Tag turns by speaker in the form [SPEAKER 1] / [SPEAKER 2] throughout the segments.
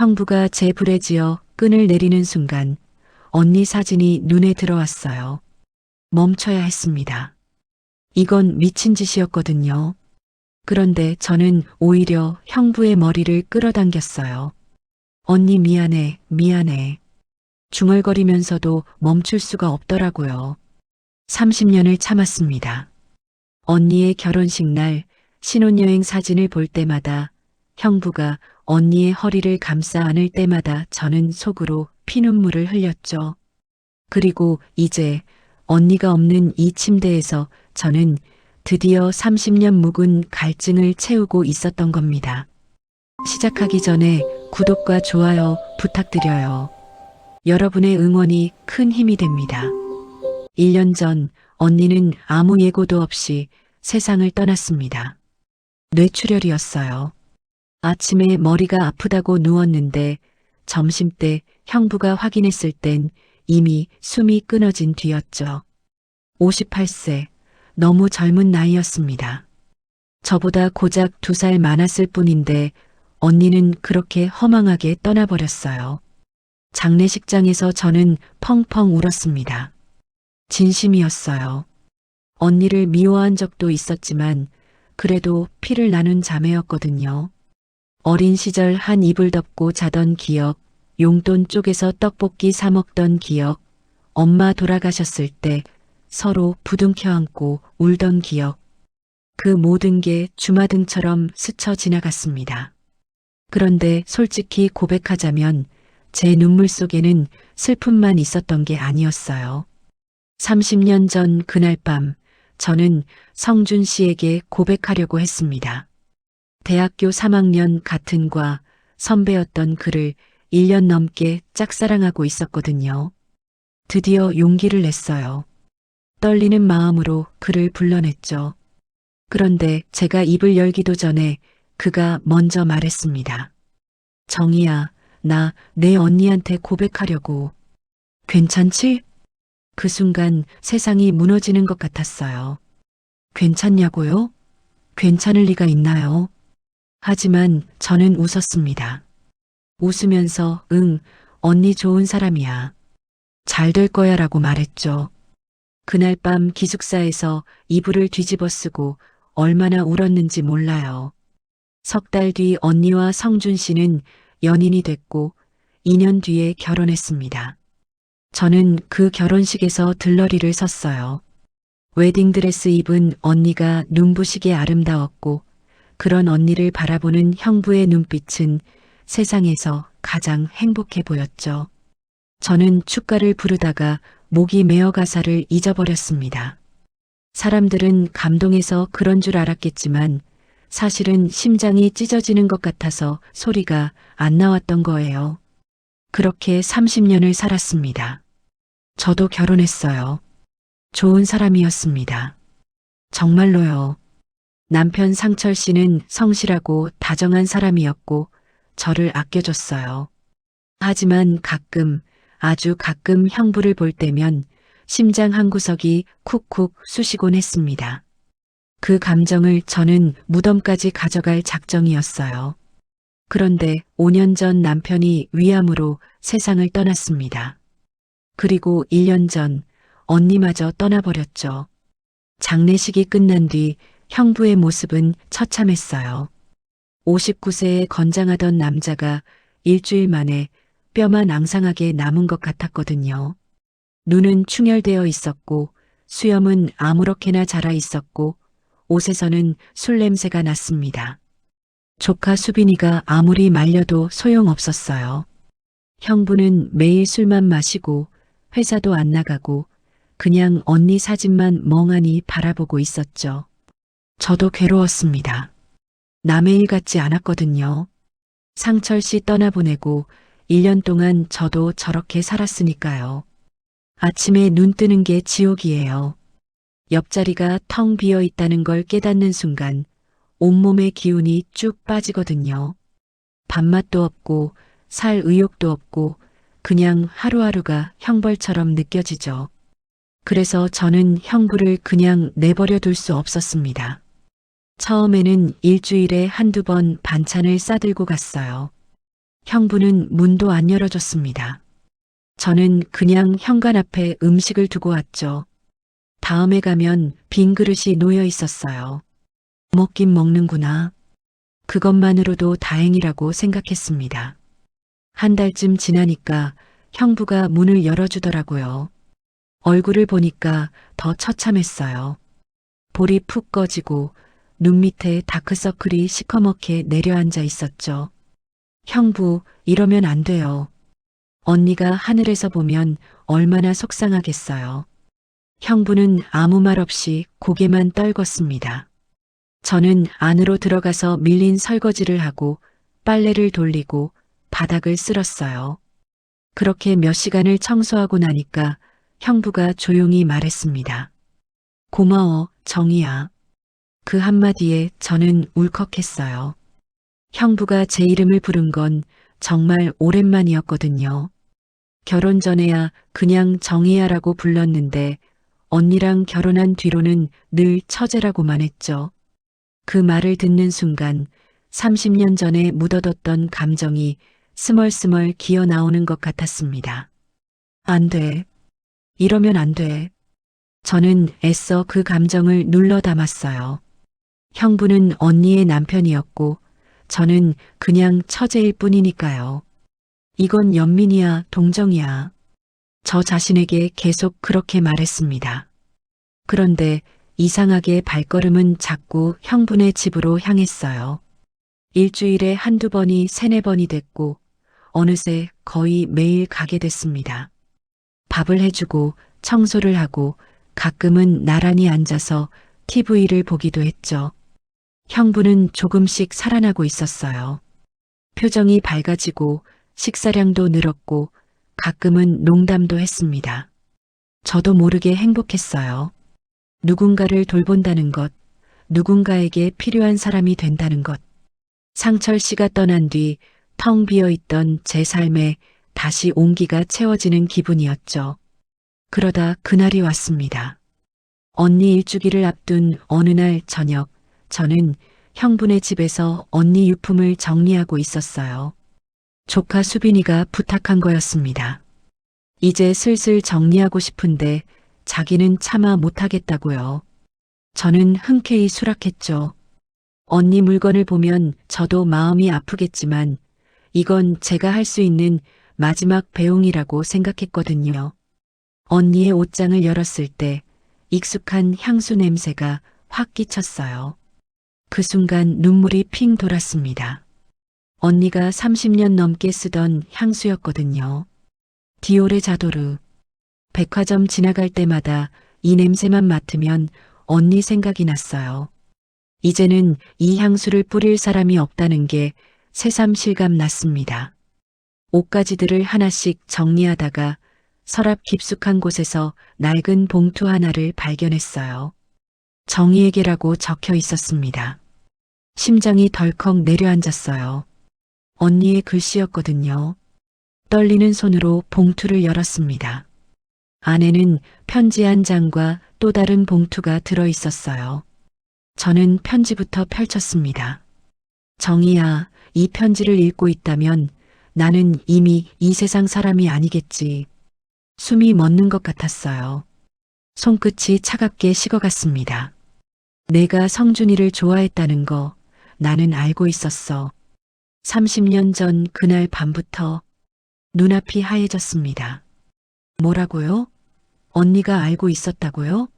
[SPEAKER 1] 형부가 제 불에 지어 끈을 내리는 순간 언니 사진이 눈에 들어왔어요. 멈춰야 했습니다. 이건 미친 짓이었거든요. 그런데 저는 오히려 형부의 머리를 끌어당겼어요. 언니 미안해, 미안해. 중얼거리면서도 멈출 수가 없더라고요. 30년을 참았습니다. 언니의 결혼식 날 신혼여행 사진을 볼 때마다 형부가 언니의 허리를 감싸 안을 때마다 저는 속으로 피눈물을 흘렸죠. 그리고 이제 언니가 없는 이 침대에서 저는 드디어 30년 묵은 갈증을 채우고 있었던 겁니다. 시작하기 전에 구독과 좋아요 부탁드려요. 여러분의 응원이 큰 힘이 됩니다. 1년 전 언니는 아무 예고도 없이 세상을 떠났습니다. 뇌출혈이었어요. 아침에 머리가 아프다고 누웠는데 점심때 형부가 확인했을 땐 이미 숨이 끊어진 뒤였죠. 58세, 너무 젊은 나이였습니다. 저보다 고작 2살 많았을 뿐인데 언니는 그렇게 허망하게 떠나버렸어요. 장례식장에서 저는 펑펑 울었습니다. 진심이었어요. 언니를 미워한 적도 있었지만 그래도 피를 나눈 자매였거든요. 어린 시절 한 이불 덮고 자던 기억, 용돈 쪽에서 떡볶이 사 먹던 기억, 엄마 돌아가셨을 때 서로 부둥켜 안고 울던 기억, 그 모든 게 주마등처럼 스쳐 지나갔습니다. 그런데 솔직히 고백하자면 제 눈물 속에는 슬픔만 있었던 게 아니었어요. 30년 전 그날 밤 저는 성준 씨에게 고백하려고 했습니다. 대학교 3학년 같은 과 선배였던 그를 1년 넘게 짝사랑하고 있었거든요. 드디어 용기를 냈어요. 떨리는 마음으로 그를 불러냈죠. 그런데 제가 입을 열기도 전에 그가 먼저 말했습니다. 정희야, 나 내 언니한테 고백하려고. 괜찮지? 그 순간 세상이 무너지는 것 같았어요. 괜찮냐고요? 괜찮을 리가 있나요? 하지만 저는 웃었습니다. 웃으면서 응, 언니 좋은 사람이야. 잘 될 거야 라고 말했죠. 그날 밤 기숙사에서 이불을 뒤집어 쓰고 얼마나 울었는지 몰라요. 석 달 뒤 언니와 성준 씨는 연인이 됐고 2년 뒤에 결혼했습니다. 저는 그 결혼식에서 들러리를 섰어요. 웨딩드레스 입은 언니가 눈부시게 아름다웠고 그런 언니를 바라보는 형부의 눈빛은 세상에서 가장 행복해 보였죠. 저는 축가를 부르다가 목이 메어 가사를 잊어버렸습니다. 사람들은 감동해서 그런 줄 알았겠지만 사실은 심장이 찢어지는 것 같아서 소리가 안 나왔던 거예요. 그렇게 30년을 살았습니다. 저도 결혼했어요. 좋은 사람이었습니다. 정말로요. 남편 상철 씨는 성실하고 다정한 사람이었고 저를 아껴줬어요. 하지만 가끔, 아주 가끔 형부를 볼 때면 심장 한 구석이 쿡쿡 쑤시곤 했습니다. 그 감정을 저는 무덤까지 가져갈 작정이었어요. 그런데 5년 전 남편이 위암으로 세상을 떠났습니다. 그리고 1년 전 언니마저 떠나버렸죠. 장례식이 끝난 뒤 형부의 모습은 처참했어요. 59세에 건장하던 남자가 일주일 만에 뼈만 앙상하게 남은 것 같았거든요. 눈은 충혈되어 있었고 수염은 아무렇게나 자라 있었고 옷에서는 술 냄새가 났습니다. 조카 수빈이가 아무리 말려도 소용없었어요. 형부는 매일 술만 마시고 회사도 안 나가고 그냥 언니 사진만 멍하니 바라보고 있었죠. 저도 괴로웠습니다. 남의 일 같지 않았거든요. 상철 씨 떠나보내고 1년 동안 저도 저렇게 살았으니까요. 아침에 눈 뜨는 게 지옥이에요. 옆자리가 텅 비어 있다는 걸 깨닫는 순간 온몸의 기운이 쭉 빠지거든요. 밥맛도 없고 살 의욕도 없고 그냥 하루하루가 형벌처럼 느껴지죠. 그래서 저는 형부를 그냥 내버려 둘 수 없었습니다. 처음에는 일주일에 한두 번 반찬을 싸들고 갔어요. 형부는 문도 안 열어줬습니다. 저는 그냥 현관 앞에 음식을 두고 왔죠. 다음에 가면 빈 그릇이 놓여 있었어요. 먹긴 먹는구나. 그것만으로도 다행이라고 생각했습니다. 한 달쯤 지나니까 형부가 문을 열어주더라고요. 얼굴을 보니까 더 처참했어요. 볼이 푹 꺼지고 눈 밑에 다크서클이 시커멓게 내려앉아 있었죠. 형부, 이러면 안 돼요. 언니가 하늘에서 보면 얼마나 속상하겠어요. 형부는 아무 말 없이 고개만 떨궜습니다. 저는 안으로 들어가서 밀린 설거지를 하고 빨래를 돌리고 바닥을 쓸었어요. 그렇게 몇 시간을 청소하고 나니까 형부가 조용히 말했습니다. 고마워, 정희야. 그 한마디에 저는 울컥했어요. 형부가 제 이름을 부른 건 정말 오랜만이었거든요. 결혼 전에야 그냥 정희야라고 불렀는데 언니랑 결혼한 뒤로는 늘 처제라고만 했죠. 그 말을 듣는 순간 30년 전에 묻어뒀던 감정이 스멀스멀 기어 나오는 것 같았습니다. 안 돼. 이러면 안 돼. 저는 애써 그 감정을 눌러 담았어요. 형부는 언니의 남편이었고 저는 그냥 처제일 뿐이니까요. 이건 연민이야, 동정이야. 저 자신에게 계속 그렇게 말했습니다. 그런데 이상하게 발걸음은 자꾸 형부네 집으로 향했어요. 일주일에 한두 번이 세네 번이 됐고 어느새 거의 매일 가게 됐습니다. 밥을 해주고 청소를 하고 가끔은 나란히 앉아서 TV를 보기도 했죠. 형부는 조금씩 살아나고 있었어요. 표정이 밝아지고 식사량도 늘었고 가끔은 농담도 했습니다. 저도 모르게 행복했어요. 누군가를 돌본다는 것, 누군가에게 필요한 사람이 된다는 것. 상철 씨가 떠난 뒤 텅 비어 있던 제 삶에 다시 온기가 채워지는 기분이었죠. 그러다 그날이 왔습니다. 언니 일주기를 앞둔 어느 날 저녁, 저는 형부네 집에서 언니 유품을 정리하고 있었어요. 조카 수빈이가 부탁한 거였습니다. 이제 슬슬 정리하고 싶은데 자기는 차마 못하겠다고요. 저는 흔쾌히 수락했죠. 언니 물건을 보면 저도 마음이 아프겠지만 이건 제가 할 수 있는 마지막 배웅이라고 생각했거든요. 언니의 옷장을 열었을 때 익숙한 향수 냄새가 확 끼쳤어요. 그 순간 눈물이 핑 돌았습니다. 언니가 30년 넘게 쓰던 향수였거든요. 디올의 자도르. 백화점 지나갈 때마다 이 냄새만 맡으면 언니 생각이 났어요. 이제는 이 향수를 뿌릴 사람이 없다는 게 새삼 실감 났습니다. 옷가지들을 하나씩 정리하다가 서랍 깊숙한 곳에서 낡은 봉투 하나를 발견했어요. 정희에게라고 적혀 있었습니다. 심장이 덜컥 내려앉았어요. 언니의 글씨였거든요. 떨리는 손으로 봉투를 열었습니다. 안에는 편지 한 장과 또 다른 봉투가 들어 있었어요. 저는 편지부터 펼쳤습니다. 정희야, 이 편지를 읽고 있다면 나는 이미 이 세상 사람이 아니겠지. 숨이 멎는 것 같았어요. 손끝이 차갑게 식어갔습니다. 내가 성준이를 좋아했다는 거 나는 알고 있었어. 30년 전 그날 밤부터 눈앞이 하얘졌습니다. 뭐라고요? 언니가 알고 있었다고요?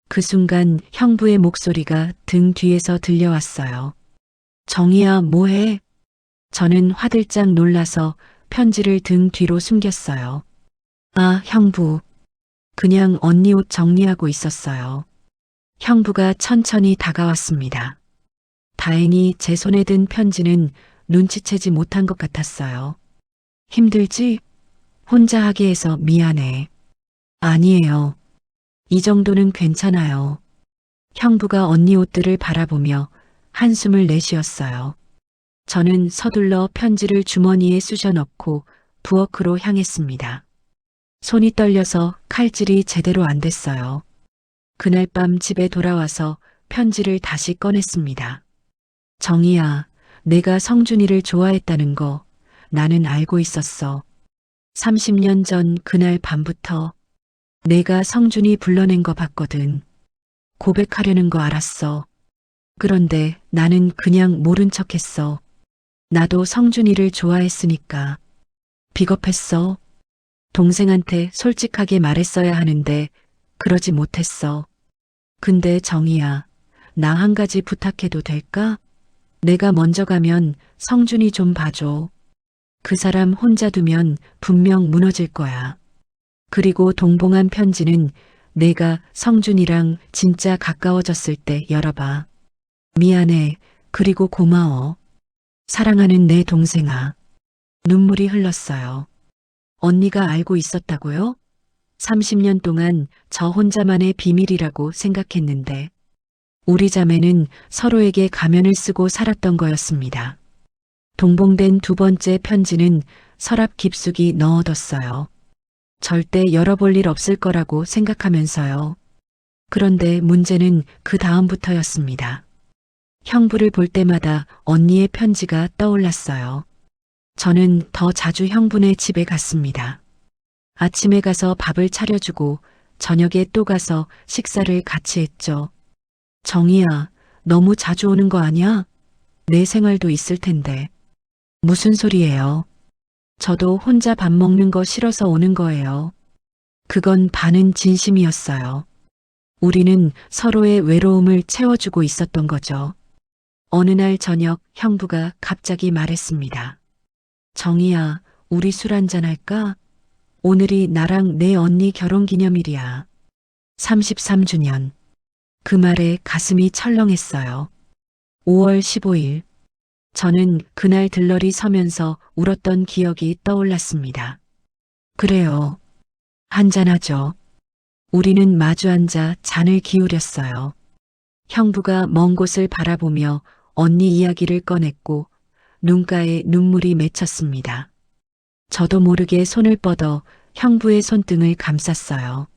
[SPEAKER 1] 그 순간 형부의 목소리가 등 뒤에서 들려왔어요. 정희야, 뭐해? 저는 화들짝 놀라서 편지를 등 뒤로 숨겼어요. 아, 형부. 그냥 언니 옷 정리하고 있었어요. 형부가 천천히 다가왔습니다. 다행히 제 손에 든 편지는 눈치채지 못한 것 같았어요. 힘들지? 혼자 하게 해서 미안해. 아니에요. 이 정도는 괜찮아요. 형부가 언니 옷들을 바라보며 한숨을 내쉬었어요. 저는 서둘러 편지를 주머니에 쑤셔 넣고 부엌으로 향했습니다. 손이 떨려서 칼질이 제대로 안 됐어요. 그날 밤 집에 돌아와서 편지를 다시 꺼냈습니다. 정희야, 내가 성준이를 좋아했다는 거 나는 알고 있었어. 30년 전 그날 밤부터 내가 성준이 불러낸 거 봤거든. 고백하려는 거 알았어. 그런데 나는 그냥 모른 척 했어. 나도 성준이를 좋아했으니까. 비겁했어. 동생한테 솔직하게 말했어야 하는데 그러지 못했어. 근데 정희야, 나 한 가지 부탁해도 될까? 내가 먼저 가면 성준이 좀 봐줘. 그 사람 혼자 두면 분명 무너질 거야. 그리고 동봉한 편지는 내가 성준이랑 진짜 가까워졌을 때 열어봐. 미안해. 그리고 고마워. 사랑하는 내 동생아. 눈물이 흘렀어요. 언니가 알고 있었다고요? 30년 동안 저 혼자만의 비밀이라고 생각했는데 우리 자매는 서로에게 가면을 쓰고 살았던 거였습니다. 동봉된 두 번째 편지는 서랍 깊숙이 넣어뒀어요. 절대 열어볼 일 없을 거라고 생각하면서요. 그런데 문제는 그 다음부터였습니다. 형부를 볼 때마다 언니의 편지가 떠올랐어요. 저는 더 자주 형부네 집에 갔습니다. 아침에 가서 밥을 차려주고 저녁에 또 가서 식사를 같이 했죠. 정희야, 너무 자주 오는 거 아니야? 내 생활도 있을 텐데. 무슨 소리예요? 저도 혼자 밥 먹는 거 싫어서 오는 거예요. 그건 반은 진심이었어요. 우리는 서로의 외로움을 채워주고 있었던 거죠. 어느 날 저녁 형부가 갑자기 말했습니다. 정희야, 우리 술 한잔 할까? 오늘이 나랑 내 언니 결혼 기념일이야. 33주년. 그 말에 가슴이 철렁했어요. 5월 15일. 저는 그날 들러리 서면서 울었던 기억이 떠올랐습니다. 그래요. 한잔하죠. 우리는 마주 앉아 잔을 기울였어요. 형부가 먼 곳을 바라보며 언니 이야기를 꺼냈고 눈가에 눈물이 맺혔습니다. 저도 모르게 손을 뻗어 형부의 손등을 감쌌어요.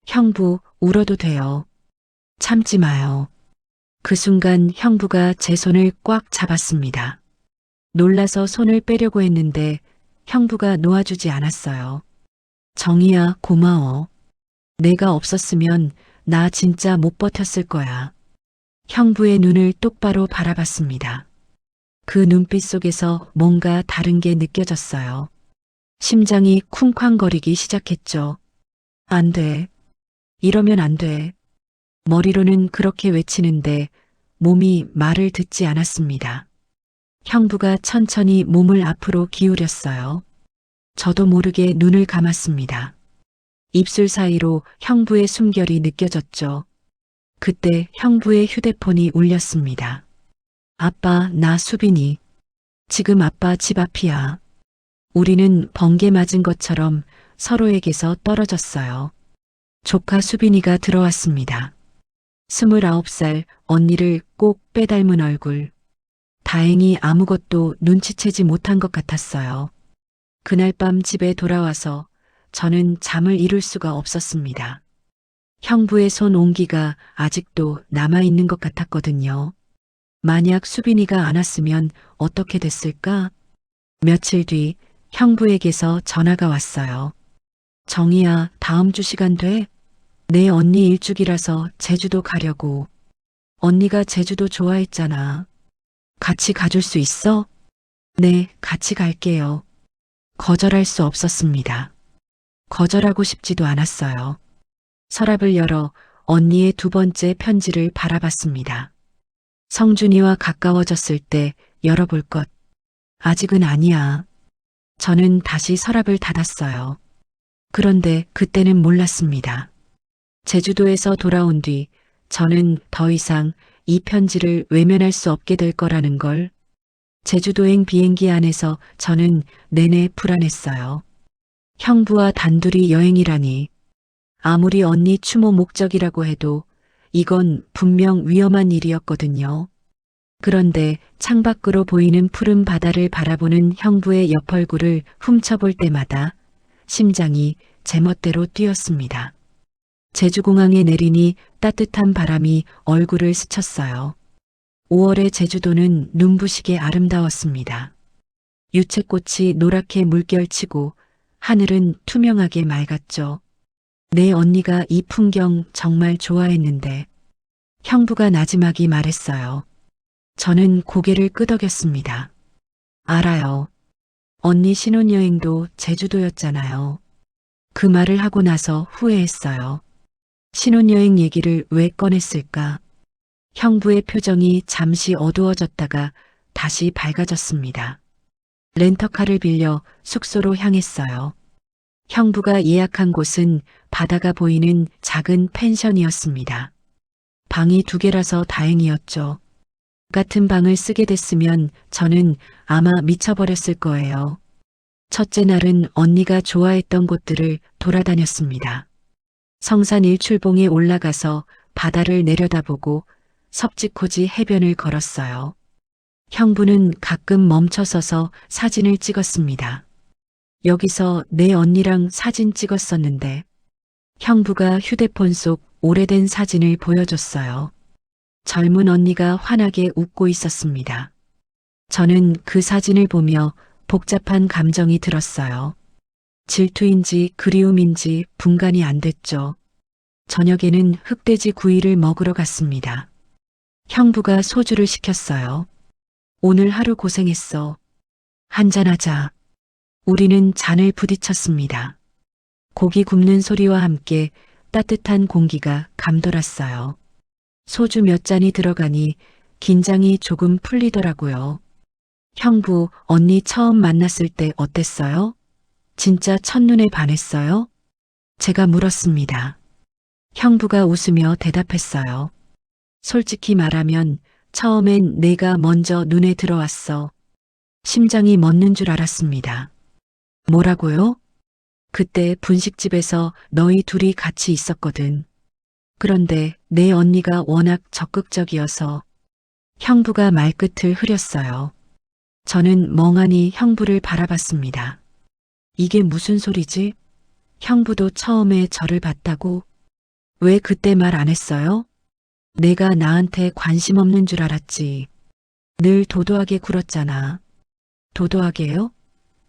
[SPEAKER 1] 형부, 울어도 돼요. 참지 마요. 그 순간 형부가 제 손을 꽉 잡았습니다. 놀라서 손을 빼려고 했는데 형부가 놓아주지 않았어요. 정희야, 고마워. 내가 없었으면 나 진짜 못 버텼을 거야. 형부의 눈을 똑바로 바라봤습니다. 그 눈빛 속에서 뭔가 다른 게 느껴졌어요. 심장이 쿵쾅거리기 시작했죠. 안 돼. 이러면 안 돼. 머리로는 그렇게 외치는데 몸이 말을 듣지 않았습니다. 형부가 천천히 몸을 앞으로 기울였어요. 저도 모르게 눈을 감았습니다. 입술 사이로 형부의 숨결이 느껴졌죠. 그때 형부의 휴대폰이 울렸습니다. 아빠, 나 수빈이. 지금 아빠 집 앞이야. 우리는 번개 맞은 것처럼 서로에게서 떨어졌어요. 조카 수빈이가 들어왔습니다. 29살 언니를 꼭 빼닮은 얼굴. 다행히 아무것도 눈치채지 못한 것 같았어요. 그날 밤 집에 돌아와서 저는 잠을 이룰 수가 없었습니다. 형부의 손 온기가 아직도 남아있는 것 같았거든요. 만약 수빈이가 안 왔으면 어떻게 됐을까? 며칠 뒤 형부에게서 전화가 왔어요. 정희야, 다음 주 시간 돼? 내 언니 일주기라서 제주도 가려고. 언니가 제주도 좋아했잖아. 같이 가줄 수 있어? 네, 같이 갈게요. 거절할 수 없었습니다. 거절하고 싶지도 않았어요. 서랍을 열어 언니의 두 번째 편지를 바라봤습니다. 성준이와 가까워졌을 때 열어볼 것. 아직은 아니야. 저는 다시 서랍을 닫았어요. 그런데 그때는 몰랐습니다. 제주도에서 돌아온 뒤 저는 더 이상 이 편지를 외면할 수 없게 될 거라는 걸. 제주도행 비행기 안에서 저는 내내 불안했어요. 형부와 단둘이 여행이라니. 아무리 언니 추모 목적이라고 해도 이건 분명 위험한 일이었거든요. 그런데 창밖으로 보이는 푸른 바다를 바라보는 형부의 옆 얼굴을 훔쳐볼 때마다 심장이 제멋대로 뛰었습니다. 제주공항에 내리니 따뜻한 바람이 얼굴을 스쳤어요. 5월의 제주도는 눈부시게 아름다웠습니다. 유채꽃이 노랗게 물결치고 하늘은 투명하게 맑았죠. 내 언니가 이 풍경 정말 좋아했는데 형부가 나지막이 말했어요. 저는 고개를 끄덕였습니다. 알아요. 언니 신혼여행도 제주도였잖아요. 그 말을 하고 나서 후회했어요. 신혼여행 얘기를 왜 꺼냈을까? 형부의 표정이 잠시 어두워졌다가 다시 밝아졌습니다. 렌터카를 빌려 숙소로 향했어요. 형부가 예약한 곳은 바다가 보이는 작은 펜션이었습니다. 방이 2개라서 다행이었죠. 같은 방을 쓰게 됐으면 저는 아마 미쳐버렸을 거예요. 첫째 날은 언니가 좋아했던 곳들을 돌아다녔습니다. 성산 일출봉에 올라가서 바다를 내려다보고 섭지코지 해변을 걸었어요. 형부는 가끔 멈춰서서 사진을 찍었습니다. 여기서 내 언니랑 사진 찍었었는데 형부가 휴대폰 속 오래된 사진을 보여줬어요. 젊은 언니가 환하게 웃고 있었습니다. 저는 그 사진을 보며 복잡한 감정이 들었어요. 질투인지 그리움인지 분간이 안 됐죠. 저녁에는 흑돼지 구이를 먹으러 갔습니다. 형부가 소주를 시켰어요. 오늘 하루 고생했어. 한잔하자. 우리는 잔을 부딪혔습니다. 고기 굽는 소리와 함께 따뜻한 공기가 감돌았어요. 소주 몇 잔이 들어가니 긴장이 조금 풀리더라고요. 형부, 언니 처음 만났을 때 어땠어요? 진짜 첫눈에 반했어요? 제가 물었습니다. 형부가 웃으며 대답했어요. 솔직히 말하면 처음엔 내가 먼저 눈에 들어왔어. 심장이 멎는 줄 알았습니다. 뭐라고요? 그때 분식집에서 너희 둘이 같이 있었거든. 그런데 내 언니가 워낙 적극적이어서 형부가 말끝을 흐렸어요. 저는 멍하니 형부를 바라봤습니다. 이게 무슨 소리지? 형부도 처음에 저를 봤다고? 왜 그때 말 안 했어요? 내가 나한테 관심 없는 줄 알았지. 늘 도도하게 굴었잖아. 도도하게요?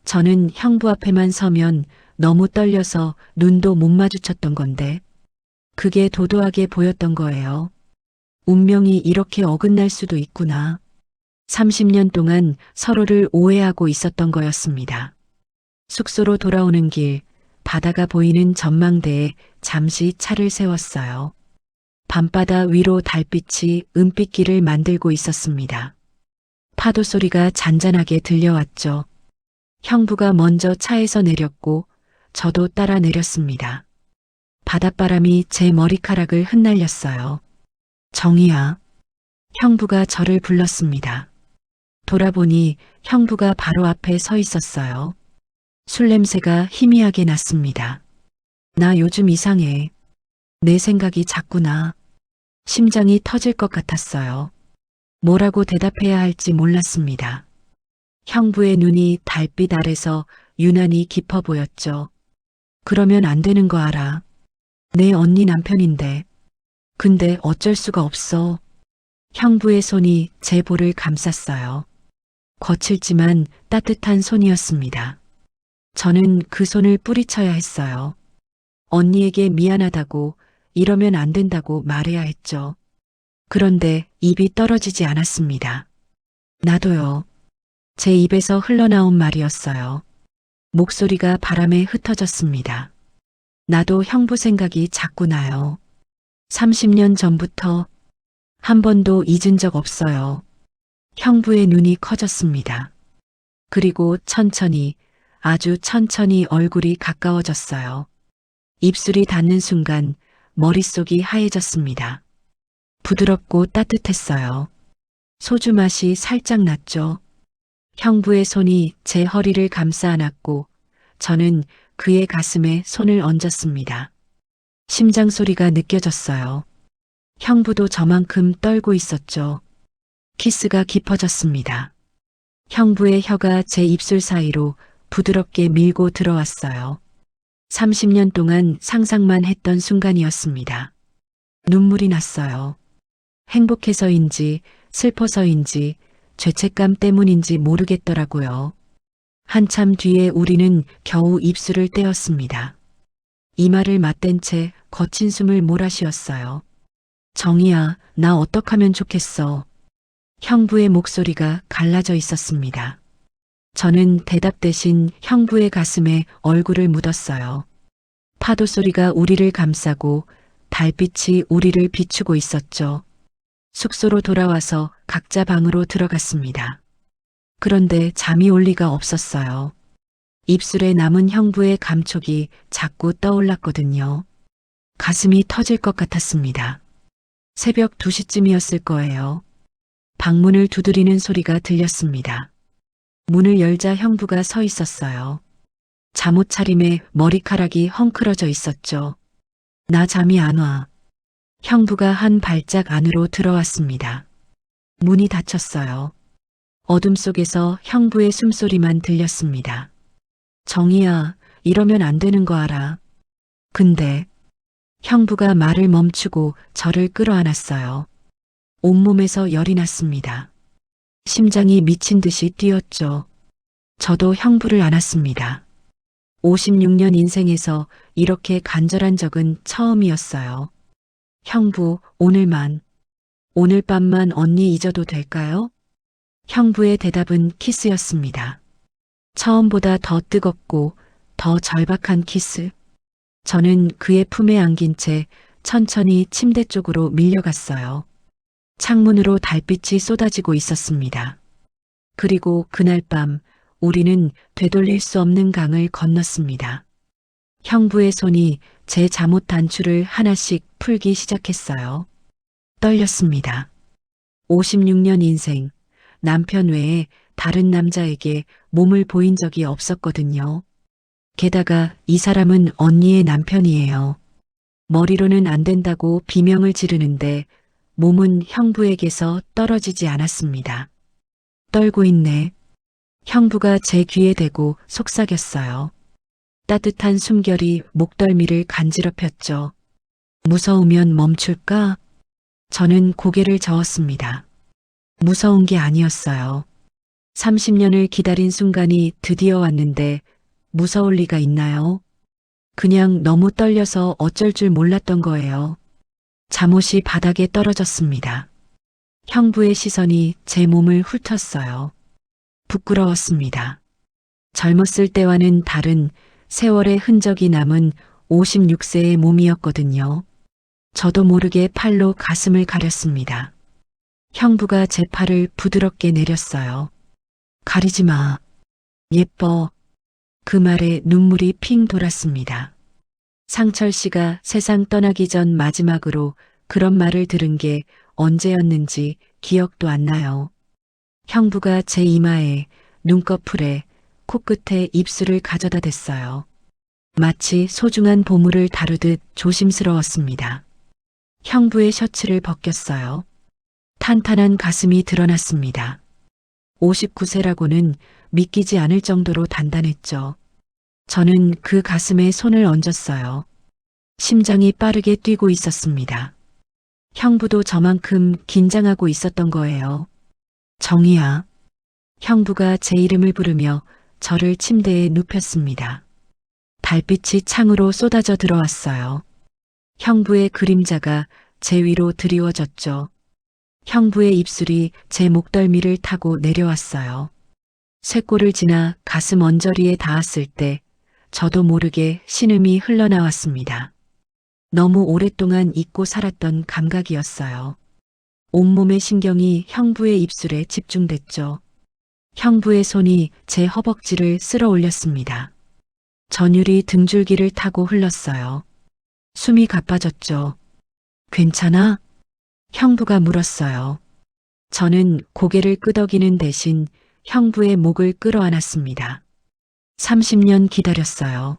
[SPEAKER 1] 저는 형부 앞에만 서면 너무 떨려서 눈도 못 마주쳤던 건데 그게 도도하게 보였던 거예요. 운명이 이렇게 어긋날 수도 있구나. 30년 동안 서로를 오해하고 있었던 거였습니다. 숙소로 돌아오는 길, 바다가 보이는 전망대에 잠시 차를 세웠어요. 밤바다 위로 달빛이 은빛길을 만들고 있었습니다. 파도 소리가 잔잔하게 들려왔죠. 형부가 먼저 차에서 내렸고 저도 따라 내렸습니다. 바닷바람이 제 머리카락을 흩날렸어요. 정희야. 형부가 저를 불렀습니다. 돌아보니 형부가 바로 앞에 서 있었어요. 술 냄새가 희미하게 났습니다. 나 요즘 이상해. 내 생각이 자꾸 나. 심장이 터질 것 같았어요. 뭐라고 대답해야 할지 몰랐습니다. 형부의 눈이 달빛 아래서 유난히 깊어 보였죠. 그러면 안 되는 거 알아. 내 언니 남편인데. 근데 어쩔 수가 없어. 형부의 손이 제 볼을 감쌌어요. 거칠지만 따뜻한 손이었습니다. 저는 그 손을 뿌리쳐야 했어요. 언니에게 미안하다고, 이러면 안 된다고 말해야 했죠. 그런데 입이 떨어지지 않았습니다. 나도요. 제 입에서 흘러나온 말이었어요. 목소리가 바람에 흩어졌습니다. 나도 형부 생각이 자꾸 나요. 30년 전부터 한 번도 잊은 적 없어요. 형부의 눈이 커졌습니다. 그리고 천천히, 아주 천천히 얼굴이 가까워졌어요. 입술이 닿는 순간 머릿속이 하얘졌습니다. 부드럽고 따뜻했어요. 소주 맛이 살짝 났죠. 형부의 손이 제 허리를 감싸 안았고 저는 그의 가슴에 손을 얹었습니다. 심장 소리가 느껴졌어요. 형부도 저만큼 떨고 있었죠. 키스가 깊어졌습니다. 형부의 혀가 제 입술 사이로 부드럽게 밀고 들어왔어요. 30년 동안 상상만 했던 순간이었습니다. 눈물이 났어요. 행복해서인지 슬퍼서인지 죄책감 때문인지 모르겠더라고요. 한참 뒤에 우리는 겨우 입술을 떼었습니다. 이마를 맞댄 채 거친 숨을 몰아쉬었어요. 정희야, 나 어떡하면 좋겠어. 형부의 목소리가 갈라져 있었습니다. 저는 대답 대신 형부의 가슴에 얼굴을 묻었어요. 파도 소리가 우리를 감싸고 달빛이 우리를 비추고 있었죠. 숙소로 돌아와서 각자 방으로 들어갔습니다. 그런데 잠이 올 리가 없었어요. 입술에 남은 형부의 감촉이 자꾸 떠올랐거든요. 가슴이 터질 것 같았습니다. 새벽 2시쯤이었을 거예요. 방문을 두드리는 소리가 들렸습니다. 문을 열자 형부가 서 있었어요. 잠옷 차림에 머리카락이 헝클어져 있었죠. 나 잠이 안 와. 형부가 한 발짝 안으로 들어왔습니다. 문이 닫혔어요. 어둠 속에서 형부의 숨소리만 들렸습니다. 정희야, 이러면 안 되는 거 알아. 근데 형부가 말을 멈추고 저를 끌어안았어요. 온몸에서 열이 났습니다. 심장이 미친 듯이 뛰었죠. 저도 형부를 안았습니다. 56년 인생에서 이렇게 간절한 적은 처음이었어요. 형부, 오늘 밤만 언니 잊어도 될까요? 형부의 대답은 키스였습니다. 처음보다 더 뜨겁고 더 절박한 키스. 저는 그의 품에 안긴 채 천천히 침대 쪽으로 밀려갔어요. 창문으로 달빛이 쏟아지고 있었습니다. 그리고 그날 밤 우리는 되돌릴 수 없는 강을 건넜습니다. 형부의 손이 제 잠옷 단추를 하나씩 풀기 시작했어요. 떨렸습니다. 56년 인생, 남편 외에 다른 남자에게 몸을 보인 적이 없었거든요. 게다가 이 사람은 언니의 남편이에요. 머리로는 안 된다고 비명을 지르는데 몸은 형부에게서 떨어지지 않았습니다. 떨고 있네. 형부가 제 귀에 대고 속삭였어요. 따뜻한 숨결이 목덜미를 간지럽혔죠. 무서우면 멈출까? 저는 고개를 저었습니다. 무서운 게 아니었어요. 30년을 기다린 순간이 드디어 왔는데 무서울 리가 있나요? 그냥 너무 떨려서 어쩔 줄 몰랐던 거예요. 잠옷이 바닥에 떨어졌습니다. 형부의 시선이 제 몸을 훑었어요. 부끄러웠습니다. 젊었을 때와는 다른 세월의 흔적이 남은 56세의 몸이었거든요. 저도 모르게 팔로 가슴을 가렸습니다. 형부가 제 팔을 부드럽게 내렸어요. 가리지 마. 예뻐. 그 말에 눈물이 핑 돌았습니다. 상철 씨가 세상 떠나기 전 마지막으로 그런 말을 들은 게 언제였는지 기억도 안 나요. 형부가 제 이마에, 눈꺼풀에, 코끝에 입술을 가져다 댔어요. 마치 소중한 보물을 다루듯 조심스러웠습니다. 형부의 셔츠를 벗겼어요. 탄탄한 가슴이 드러났습니다. 59세라고는 믿기지 않을 정도로 단단했죠. 저는 그 가슴에 손을 얹었어요. 심장이 빠르게 뛰고 있었습니다. 형부도 저만큼 긴장하고 있었던 거예요. 정희야. 형부가 제 이름을 부르며 저를 침대에 눕혔습니다. 달빛이 창으로 쏟아져 들어왔어요. 형부의 그림자가 제 위로 드리워졌죠. 형부의 입술이 제 목덜미를 타고 내려왔어요. 쇄골을 지나 가슴 언저리에 닿았을 때 저도 모르게 신음이 흘러나왔습니다. 너무 오랫동안 잊고 살았던 감각이었어요. 온몸의 신경이 형부의 입술에 집중됐죠. 형부의 손이 제 허벅지를 쓸어 올렸습니다. 전율이 등줄기를 타고 흘렀어요. 숨이 가빠졌죠. 괜찮아? 형부가 물었어요. 저는 고개를 끄덕이는 대신 형부의 목을 끌어안았습니다. 30년 기다렸어요.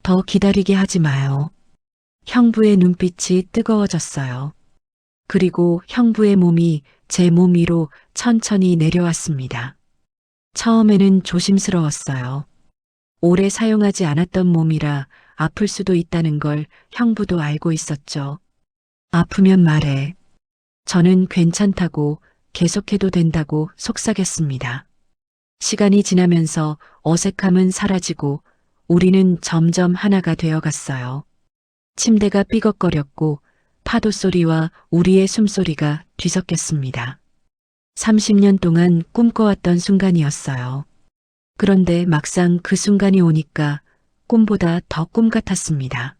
[SPEAKER 1] 더 기다리게 하지 마요. 형부의 눈빛이 뜨거워졌어요. 그리고 형부의 몸이 제 몸 위로 천천히 내려왔습니다. 처음에는 조심스러웠어요. 오래 사용하지 않았던 몸이라 아플 수도 있다는 걸 형부도 알고 있었죠. 아프면 말해. 저는 괜찮다고 계속해도 된다고 속삭였습니다. 시간이 지나면서 어색함은 사라지고 우리는 점점 하나가 되어 갔어요. 침대가 삐걱거렸고 파도 소리와 우리의 숨소리가 뒤섞였습니다. 30년 동안 꿈꿔왔던 순간이었어요. 그런데 막상 그 순간이 오니까 꿈보다 더 꿈 같았습니다.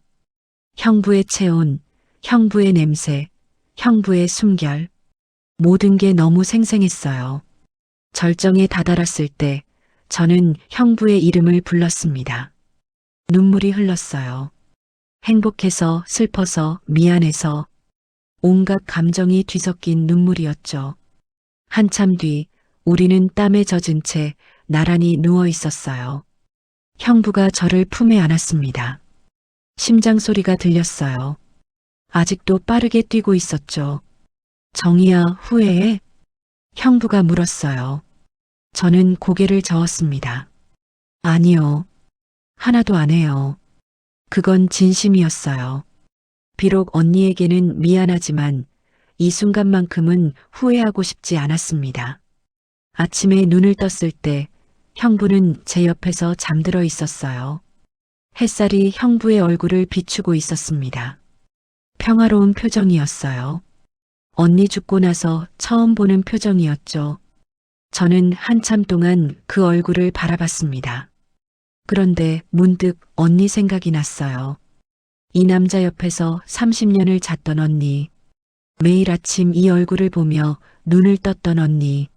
[SPEAKER 1] 형부의 체온, 형부의 냄새, 형부의 숨결, 모든 게 너무 생생했어요. 절정에 다다랐을 때 저는 형부의 이름을 불렀습니다. 눈물이 흘렀어요. 행복해서, 슬퍼서, 미안해서 온갖 감정이 뒤섞인 눈물이었죠. 한참 뒤 우리는 땀에 젖은 채 나란히 누워 있었어요. 형부가 저를 품에 안았습니다. 심장 소리가 들렸어요. 아직도 빠르게 뛰고 있었죠. 정희야, 후회해? 형부가 물었어요. 저는 고개를 저었습니다. 아니요. 하나도 안 해요. 그건 진심이었어요. 비록 언니에게는 미안하지만 이 순간만큼은 후회하고 싶지 않았습니다. 아침에 눈을 떴을 때 형부는 제 옆에서 잠들어 있었어요. 햇살이 형부의 얼굴을 비추고 있었습니다. 평화로운 표정이었어요. 언니 죽고 나서 처음 보는 표정이었죠. 저는 한참 동안 그 얼굴을 바라봤습니다. 그런데 문득 언니 생각이 났어요. 이 남자 옆에서 30년을 잤던 언니, 매일 아침 이 얼굴을 보며 눈을 떴던 언니,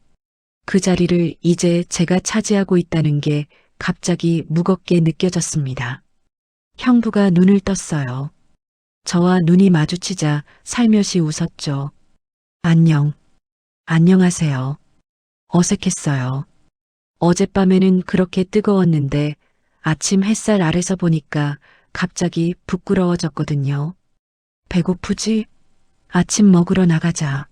[SPEAKER 1] 그 자리를 이제 제가 차지하고 있다는 게 갑자기 무겁게 느껴졌습니다. 형부가 눈을 떴어요. 저와 눈이 마주치자 살며시 웃었죠. 안녕. 안녕하세요. 어색했어요. 어젯밤에는 그렇게 뜨거웠는데 아침 햇살 아래서 보니까 갑자기 부끄러워졌거든요. 배고프지? 아침 먹으러 나가자.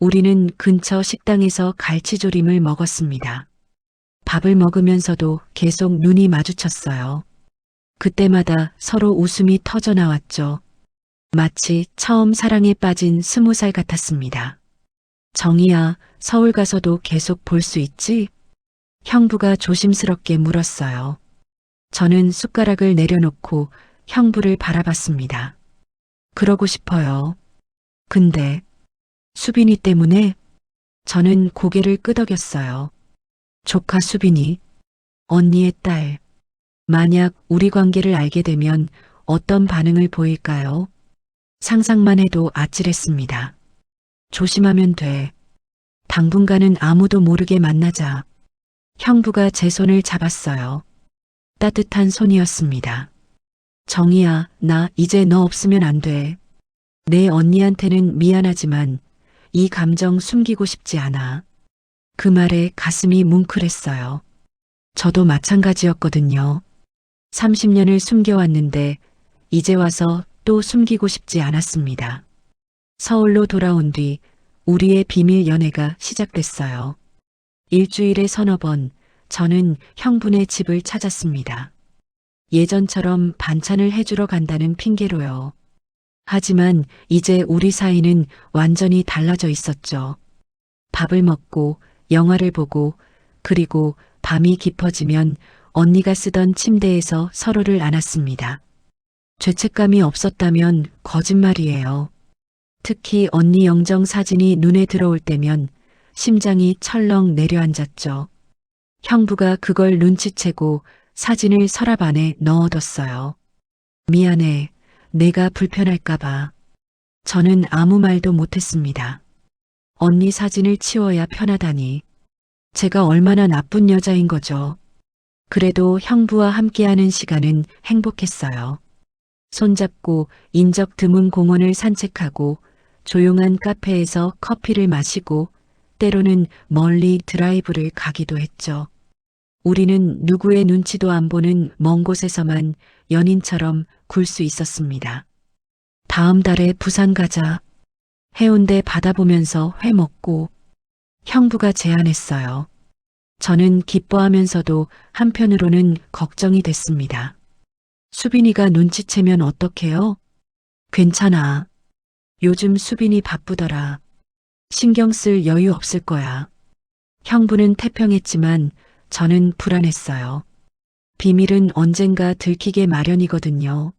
[SPEAKER 1] 우리는 근처 식당에서 갈치조림을 먹었습니다. 밥을 먹으면서도 계속 눈이 마주쳤어요. 그때마다 서로 웃음이 터져 나왔죠. 마치 처음 사랑에 빠진 20살 같았습니다. 정희야, 서울 가서도 계속 볼 수 있지? 형부가 조심스럽게 물었어요. 저는 숟가락을 내려놓고 형부를 바라봤습니다. 그러고 싶어요. 근데 수빈이 때문에 저는 고개를 끄덕였어요. 조카 수빈이, 언니의 딸. 만약 우리 관계를 알게 되면 어떤 반응을 보일까요? 상상만 해도 아찔했습니다. 조심하면 돼. 당분간은 아무도 모르게 만나자. 형부가 제 손을 잡았어요. 따뜻한 손이었습니다. 정희야, 나 이제 너 없으면 안 돼. 내 언니한테는 미안하지만 이 감정 숨기고 싶지 않아. 그 말에 가슴이 뭉클했어요. 저도 마찬가지였거든요. 30년을 숨겨왔는데 이제 와서 또 숨기고 싶지 않았습니다. 서울로 돌아온 뒤 우리의 비밀 연애가 시작됐어요. 일주일에 서너 번 저는 형부네 집을 찾았습니다. 예전처럼 반찬을 해주러 간다는 핑계로요. 하지만 이제 우리 사이는 완전히 달라져 있었죠. 밥을 먹고 영화를 보고 그리고 밤이 깊어지면 언니가 쓰던 침대에서 서로를 안았습니다. 죄책감이 없었다면 거짓말이에요. 특히 언니 영정 사진이 눈에 들어올 때면 심장이 철렁 내려앉았죠. 형부가 그걸 눈치채고 사진을 서랍 안에 넣어뒀어요. 미안해. 내가 불편할까봐. 저는 아무 말도 못했습니다. 언니 사진을 치워야 편하다니. 제가 얼마나 나쁜 여자인 거죠. 그래도 형부와 함께하는 시간은 행복했어요. 손잡고 인적 드문 공원을 산책하고 조용한 카페에서 커피를 마시고 때로는 멀리 드라이브를 가기도 했죠. 우리는 누구의 눈치도 안 보는 먼 곳에서만 연인처럼 굴 수 있었습니다. 다음 달에 부산 가자. 해운대 바다 보면서 회 먹고. 형부가 제안했어요. 저는 기뻐하면서도 한편으로는 걱정이 됐습니다. 수빈이가 눈치채면 어떡해요? 괜찮아. 요즘 수빈이 바쁘더라. 신경 쓸 여유 없을 거야. 형부는 태평했지만 저는 불안했어요. 비밀은 언젠가 들키게 마련이거든요.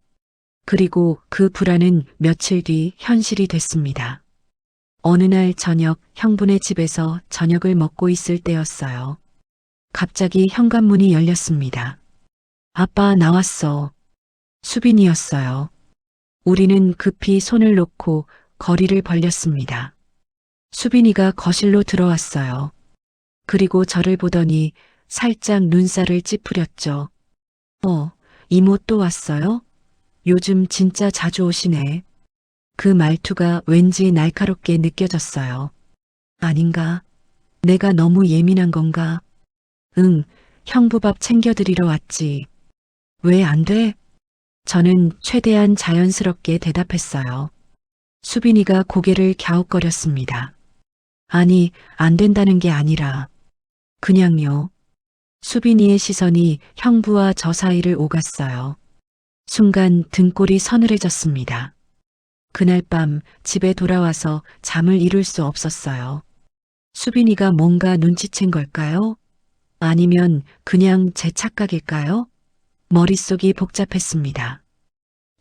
[SPEAKER 1] 그리고 그 불안은 며칠 뒤 현실이 됐습니다. 어느 날 저녁 형부네 집에서 저녁을 먹고 있을 때였어요. 갑자기 현관문이 열렸습니다. 아빠 나왔어. 수빈이었어요. 우리는 급히 손을 놓고 거리를 벌렸습니다. 수빈이가 거실로 들어왔어요. 그리고 저를 보더니 살짝 눈살을 찌푸렸죠. 이모 또 왔어요? 요즘 진짜 자주 오시네. 그 말투가 왠지 날카롭게 느껴졌어요. 아닌가? 내가 너무 예민한 건가? 응, 형부밥 챙겨드리러 왔지. 왜 안 돼? 저는 최대한 자연스럽게 대답했어요. 수빈이가 고개를 갸웃거렸습니다. 아니, 안 된다는 게 아니라, 그냥요. 수빈이의 시선이 형부와 저 사이를 오갔어요. 순간 등골이 서늘해졌습니다. 그날 밤 집에 돌아와서 잠을 이룰 수 없었어요. 수빈이가 뭔가 눈치챈 걸까요? 아니면 그냥 제 착각일까요? 머릿속이 복잡했습니다.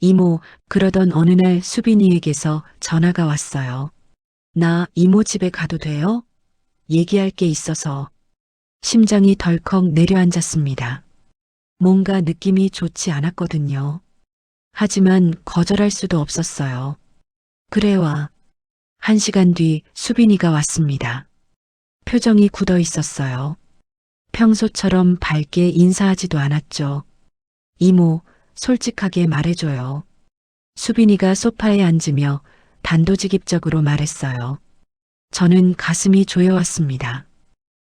[SPEAKER 1] 이모, 그러던 어느 날 수빈이에게서 전화가 왔어요. 나 이모 집에 가도 돼요? 얘기할 게 있어서. 심장이 덜컥 내려앉았습니다. 뭔가 느낌이 좋지 않았거든요. 하지만 거절할 수도 없었어요. 그래 와. 1시간 뒤 수빈이가 왔습니다. 표정이 굳어 있었어요. 평소처럼 밝게 인사하지도 않았죠. 이모, 솔직하게 말해줘요. 수빈이가 소파에 앉으며 단도직입적으로 말했어요. 저는 가슴이 조여왔습니다.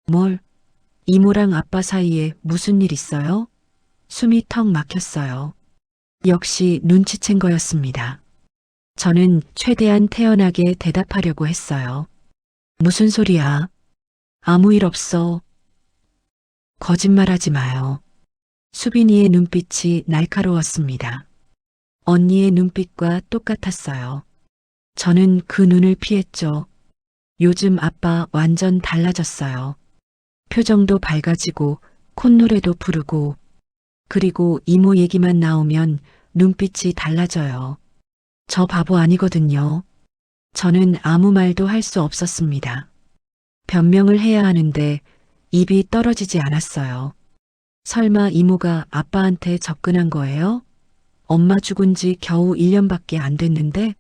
[SPEAKER 1] 뭘? 이모랑 아빠 사이에 무슨 일 있어요? 숨이 턱 막혔어요. 역시 눈치챈 거였습니다. 저는 최대한 태연하게 대답하려고 했어요. 무슨 소리야? 아무 일 없어. 거짓말하지 마요. 수빈이의 눈빛이 날카로웠습니다. 언니의 눈빛과 똑같았어요. 저는 그 눈을 피했죠. 요즘 아빠 완전 달라졌어요. 표정도 밝아지고 콧노래도 부르고 그리고 이모 얘기만 나오면 눈빛이 달라져요. 저 바보 아니거든요. 저는 아무 말도 할 수 없었습니다. 변명을 해야 하는데 입이 떨어지지 않았어요. 설마 이모가 아빠한테 접근한 거예요? 엄마 죽은 지 겨우 1년밖에 안 됐는데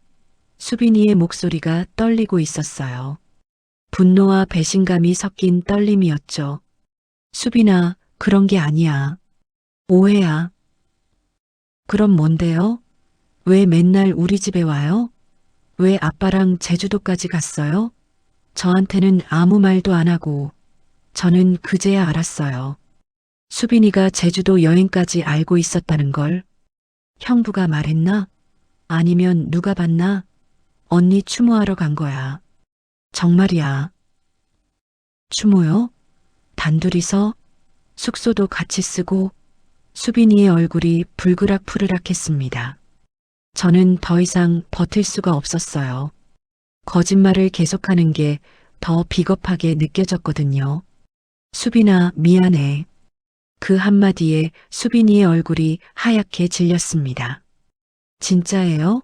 [SPEAKER 1] 수빈이의 목소리가 떨리고 있었어요. 분노와 배신감이 섞인 떨림이었죠. 수빈아, 그런 게 아니야. 오해야. 그럼 뭔데요? 왜 맨날 우리 집에 와요? 왜 아빠랑 제주도까지 갔어요? 저한테는 아무 말도 안 하고 저는 그제야 알았어요. 수빈이가 제주도 여행까지 알고 있었다는 걸. 형부가 말했나? 아니면 누가 봤나? 언니 추모하러 간 거야. 정말이야. 추모요? 단둘이서? 숙소도 같이 쓰고? 수빈이의 얼굴이 불그락푸르락했습니다. 저는 더 이상 버틸 수가 없었어요. 거짓말을 계속하는 게 더 비겁하게 느껴졌거든요. 수빈아, 미안해. 그 한마디에 수빈이의 얼굴이 하얗게 질렸습니다. 진짜예요?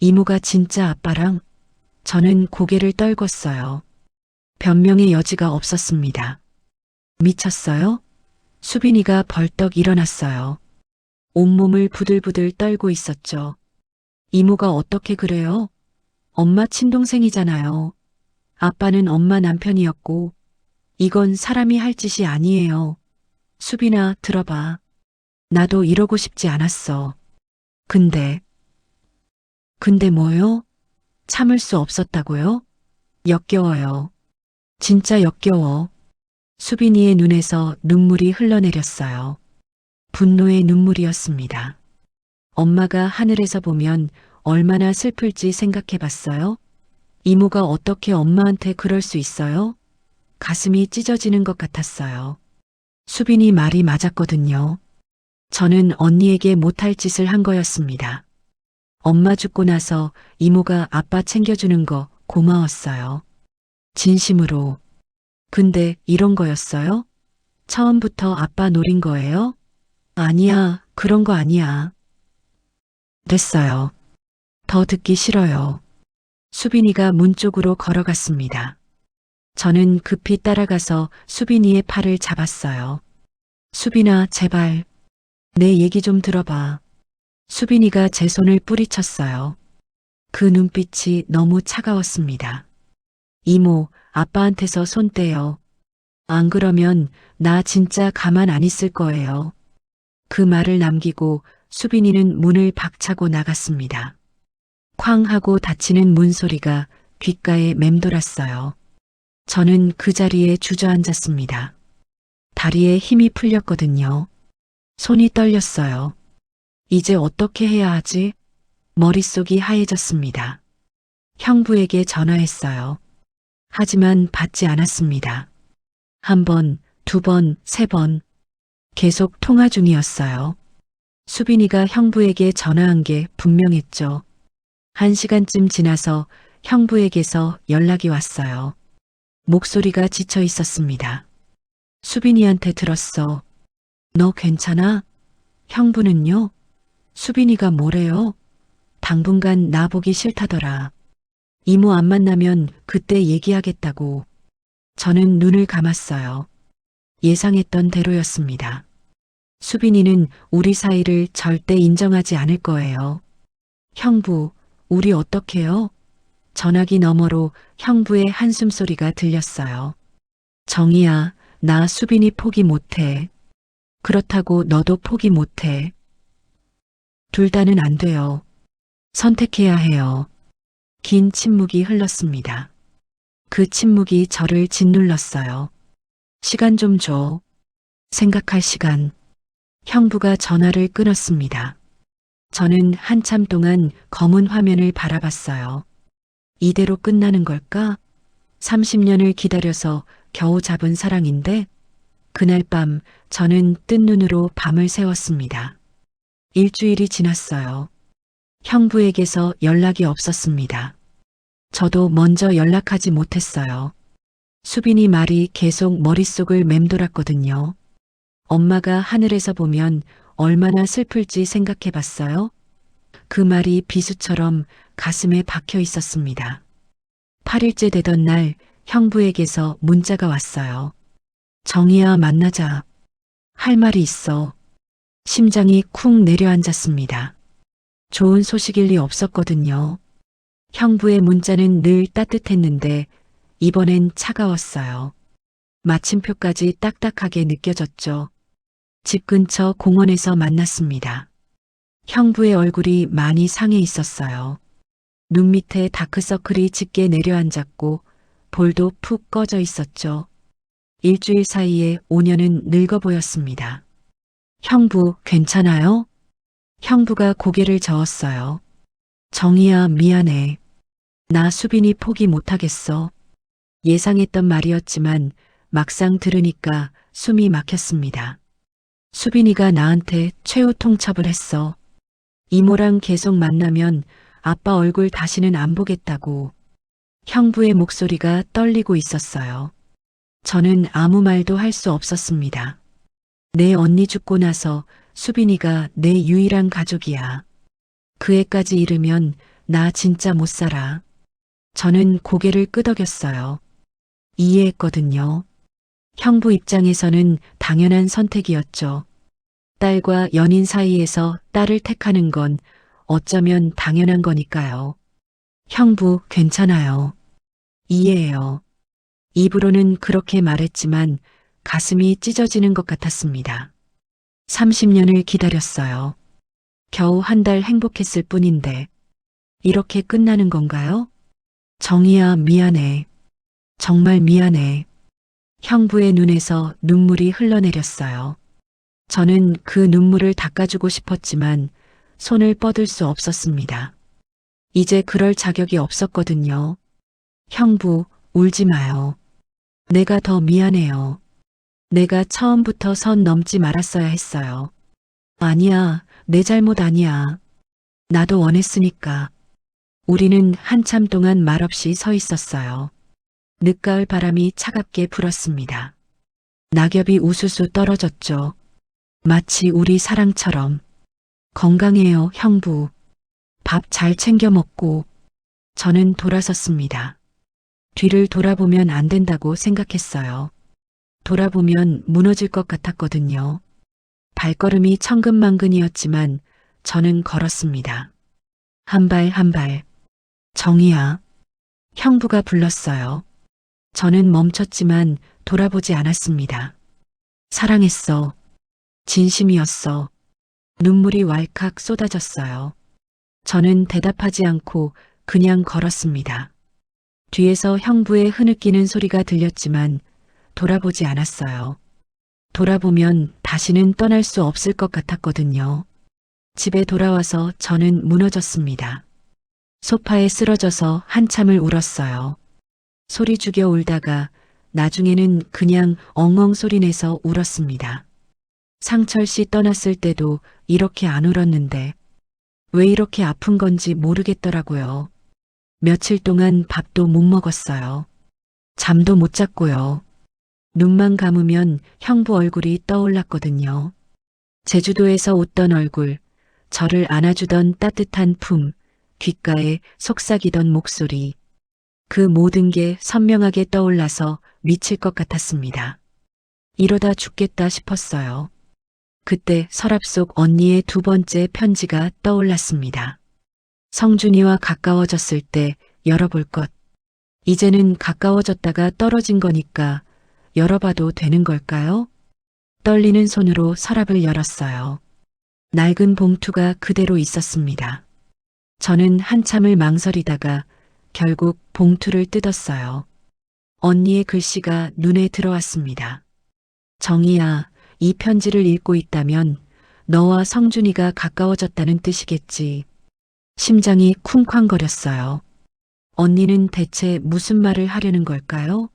[SPEAKER 1] 이모가 진짜 아빠랑? 저는 고개를 떨궜어요. 변명의 여지가 없었습니다. 미쳤어요? 수빈이가 벌떡 일어났어요. 온몸을 부들부들 떨고 있었죠. 이모가 어떻게 그래요? 엄마 친동생이잖아요. 아빠는 엄마 남편이었고, 이건 사람이 할 짓이 아니에요. 수빈아, 들어봐. 나도 이러고 싶지 않았어. 근데 뭐요? 참을 수 없었다고요? 역겨워요. 진짜 역겨워. 수빈이의 눈에서 눈물이 흘러내렸어요. 분노의 눈물이었습니다. 엄마가 하늘에서 보면 얼마나 슬플지 생각해 봤어요? 이모가 어떻게 엄마한테 그럴 수 있어요? 가슴이 찢어지는 것 같았어요. 수빈이 말이 맞았거든요. 저는 언니에게 못할 짓을 한 거였습니다. 엄마 죽고 나서 이모가 아빠 챙겨주는 거 고마웠어요. 진심으로. 근데 이런 거였어요? 처음부터 아빠 노린 거예요? 아니야, 그런 거 아니야. 됐어요. 더 듣기 싫어요. 수빈이가 문 쪽으로 걸어갔습니다. 저는 급히 따라가서 수빈이의 팔을 잡았어요. 수빈아, 제발. 내 얘기 좀 들어봐. 수빈이가 제 손을 뿌리쳤어요. 그 눈빛이 너무 차가웠습니다. 이모, 아빠한테서 손 떼요. 안 그러면 나 진짜 가만 안 있을 거예요. 그 말을 남기고 수빈이는 문을 박차고 나갔습니다. 쾅 하고 닫히는 문 소리가 귓가에 맴돌았어요. 저는 그 자리에 주저앉았습니다. 다리에 힘이 풀렸거든요. 손이 떨렸어요. 이제 어떻게 해야 하지? 머릿속이 하얘졌습니다. 형부에게 전화했어요. 하지만 받지 않았습니다. 한 번, 두 번, 세 번. 계속 통화 중이었어요. 수빈이가 형부에게 전화한 게 분명했죠. 1시간쯤 지나서 형부에게서 연락이 왔어요. 목소리가 지쳐 있었습니다. 수빈이한테 들었어. 너 괜찮아? 형부는요? 수빈이가 뭐래요? 당분간 나보기 싫다더라. 이모 안 만나면 그때 얘기하겠다고. 저는 눈을 감았어요. 예상했던 대로였습니다. 수빈이는 우리 사이를 절대 인정하지 않을 거예요. 형부, 우리 어떡해요? 전화기 너머로 형부의 한숨 소리가 들렸어요. 정희야, 나 수빈이 포기 못해. 그렇다고 너도 포기 못해. 둘 다는 안 돼요. 선택해야 해요. 긴 침묵이 흘렀습니다. 그 침묵이 저를 짓눌렀어요. 시간 좀 줘. 생각할 시간. 형부가 전화를 끊었습니다. 저는 한참 동안 검은 화면을 바라봤어요. 이대로 끝나는 걸까? 30년을 기다려서 겨우 잡은 사랑인데 그날 밤 저는 뜬 눈으로 밤을 새웠습니다. 일주일이 지났어요. 형부에게서 연락이 없었습니다. 저도 먼저 연락하지 못했어요. 수빈이 말이 계속 머릿속을 맴돌았거든요. 엄마가 하늘에서 보면 얼마나 슬플지 생각해 봤어요? 그 말이 비수처럼 가슴에 박혀 있었습니다. 8일째 되던 날 형부에게서 문자가 왔어요. 정희야, 만나자. 할 말이 있어. 심장이 쿵 내려앉았습니다. 좋은 소식일 리 없었거든요. 형부의 문자는 늘 따뜻했는데 이번엔 차가웠어요. 마침표까지 딱딱하게 느껴졌죠. 집 근처 공원에서 만났습니다. 형부의 얼굴이 많이 상해 있었어요. 눈 밑에 다크서클이 짙게 내려앉았고 볼도 푹 꺼져 있었죠. 일주일 사이에 5년은 늙어 보였습니다. 형부, 괜찮아요? 형부가 고개를 저었어요. 정희야, 미안해. 나 수빈이 포기 못하겠어. 예상했던 말이었지만 막상 들으니까 숨이 막혔습니다. 수빈이가 나한테 최후 통첩을 했어. 이모랑 계속 만나면 아빠 얼굴 다시는 안 보겠다고. 형부의 목소리가 떨리고 있었어요. 저는 아무 말도 할 수 없었습니다. 내 언니 죽고 나서 수빈이가 내 유일한 가족이야. 그 애까지 잃으면 나 진짜 못 살아. 저는 고개를 끄덕였어요. 이해했거든요. 형부 입장에서는 당연한 선택이었죠. 딸과 연인 사이에서 딸을 택하는 건 어쩌면 당연한 거니까요. 형부, 괜찮아요. 이해해요. 입으로는 그렇게 말했지만 가슴이 찢어지는 것 같았습니다. 30년을 기다렸어요. 겨우 한 달 행복했을 뿐인데 이렇게 끝나는 건가요? 정희야, 미안해. 정말 미안해. 형부의 눈에서 눈물이 흘러내렸어요. 저는 그 눈물을 닦아주고 싶었지만 손을 뻗을 수 없었습니다. 이제 그럴 자격이 없었거든요. 형부, 울지 마요. 내가 더 미안해요. 내가 처음부터 선 넘지 말았어야 했어요. 아니야, 내 잘못 아니야. 나도 원했으니까. 우리는 한참 동안 말없이 서 있었어요. 늦가을 바람이 차갑게 불었습니다. 낙엽이 우수수 떨어졌죠. 마치 우리 사랑처럼. 건강해요, 형부. 밥 잘 챙겨 먹고. 저는 돌아섰습니다. 뒤를 돌아보면 안 된다고 생각했어요. 돌아보면 무너질 것 같았거든요. 발걸음이 천근만근이었지만 저는 걸었습니다. 한 발 한 발. 정희야. 형부가 불렀어요. 저는 멈췄지만 돌아보지 않았습니다. 사랑했어. 진심이었어. 눈물이 왈칵 쏟아졌어요. 저는 대답하지 않고 그냥 걸었습니다. 뒤에서 형부의 흐느끼는 소리가 들렸지만 돌아보지 않았어요. 돌아보면 다시는 떠날 수 없을 것 같았거든요. 집에 돌아와서 저는 무너졌습니다. 소파에 쓰러져서 한참을 울었어요. 소리 죽여 울다가 나중에는 그냥 엉엉 소리내서 울었습니다. 상철 씨 떠났을 때도 이렇게 안 울었는데 왜 이렇게 아픈 건지 모르겠더라고요. 며칠 동안 밥도 못 먹었어요. 잠도 못 잤고요. 눈만 감으면 형부 얼굴이 떠올랐거든요. 제주도에서 웃던 얼굴, 저를 안아주던 따뜻한 품, 귓가에 속삭이던 목소리. 그 모든 게 선명하게 떠올라서 미칠 것 같았습니다. 이러다 죽겠다 싶었어요. 그때 서랍 속 언니의 두 번째 편지가 떠올랐습니다. 성준이와 가까워졌을 때 열어볼 것. 이제는 가까워졌다가 떨어진 거니까 열어봐도 되는 걸까요? 떨리는 손으로 서랍을 열었어요. 낡은 봉투가 그대로 있었습니다. 저는 한참을 망설이다가 결국 봉투를 뜯었어요. 언니의 글씨가 눈에 들어왔습니다. 정희야, 이 편지를 읽고 있다면 너와 성준이가 가까워졌다는 뜻이겠지. 심장이 쿵쾅거렸어요. 언니는 대체 무슨 말을 하려는 걸까요?